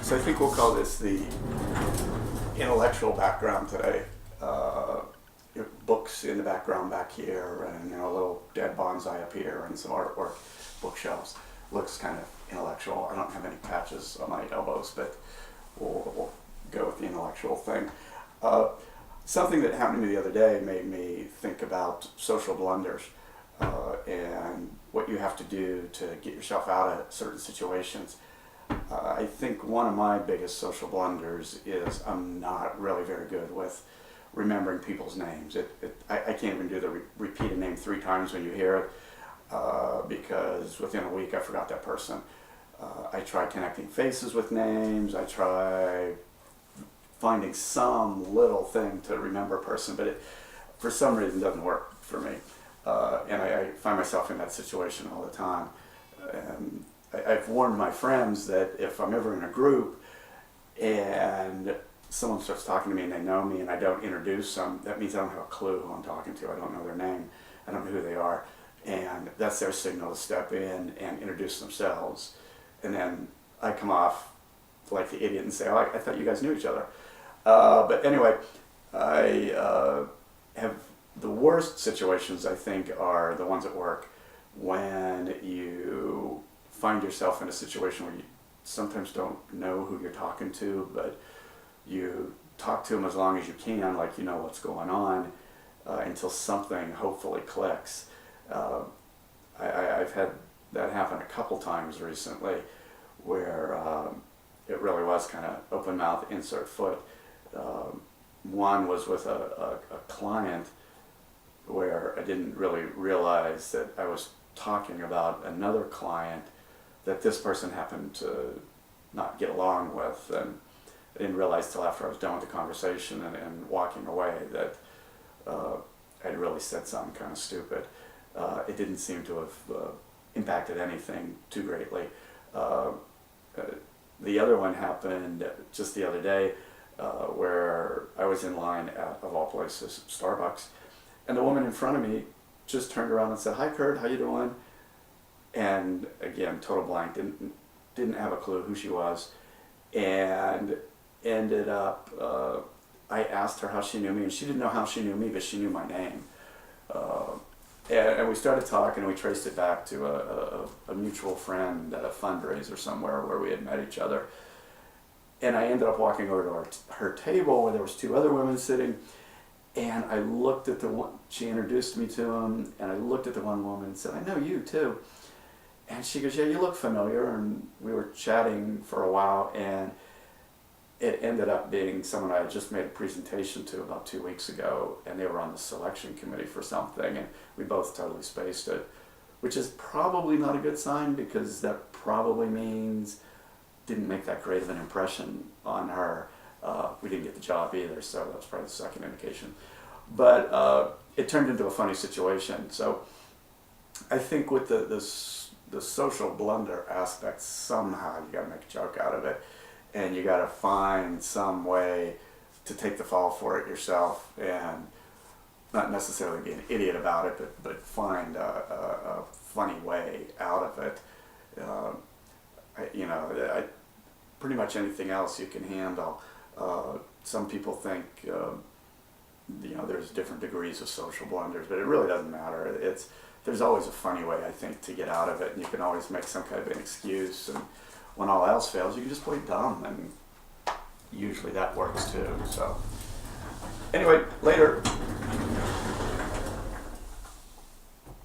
So I think we'll call this the intellectual background today. Books in the background back here, and a little dead bonsai up here, and some artwork, bookshelves. Looks kind of intellectual. I don't have any patches on my elbows, but we'll go with the intellectual thing. Something that happened to me the other day made me think about social blunders and what you have to do to get yourself out of certain situations. I think one of my biggest social blunders is I'm not really very good with remembering people's names. I can't even do the repeat a name 3 times when you hear it because within a week I forgot that person. I try connecting faces with names. I try finding some little thing to remember a person, but it for some reason doesn't work for me. And I find myself in that situation all the time. I've warned my friends that if I'm ever in a group and someone starts talking to me and they know me and I don't introduce them, that means I don't have a clue who I'm talking to. I don't know their name. I don't know who they are. And that's their signal to step in and introduce themselves. And then I come off like the idiot and say, oh, I thought you guys knew each other. But anyway, I have the worst situations, I think, are the ones at work when you find yourself in a situation where you sometimes don't know who you're talking to, but you talk to them as long as you can, like you know what's going on, until something hopefully clicks. I've had that happen a couple times recently where it really was kind of open mouth, insert foot. One was with a client where I didn't really realize that I was talking about another client that this person happened to not get along with, and I didn't realize till after I was done with the conversation and walking away that I'd really said something kind of stupid. It didn't seem to have impacted anything too greatly. The other one happened just the other day where I was in line at, of all places, Starbucks, and the woman in front of me just turned around and said, "Hi Kurt, how you doing?" And again, total blank, didn't have a clue who she was, and ended up, I asked her how she knew me, and she didn't know how she knew me, but she knew my name. And we started talking, and we traced it back to a mutual friend at a fundraiser somewhere where we had met each other. And I ended up walking over to her table where there was 2 other women sitting, and I looked at the one, she introduced me to him, and I looked at the one woman and said, "I know you too." And she goes, "Yeah, you look familiar." And we were chatting for a while, and it ended up being someone I had just made a presentation to about 2 weeks ago, and they were on the selection committee for something, and we both totally spaced it, which is probably not a good sign because that probably means didn't make that great of an impression on her. We didn't get the job either, so that was probably the second indication. But it turned into a funny situation. So I think with the social blunder aspect, somehow you got to make a joke out of it, and you got to find some way to take the fall for it yourself, and not necessarily be an idiot about it, but find a funny way out of it. Pretty much anything else you can handle. Some people think there's different degrees of social blunders, but it really doesn't matter. There's always a funny way, I think, to get out of it, and you can always make some kind of an excuse, and when all else fails, you can just play dumb, and usually that works too. So anyway, later.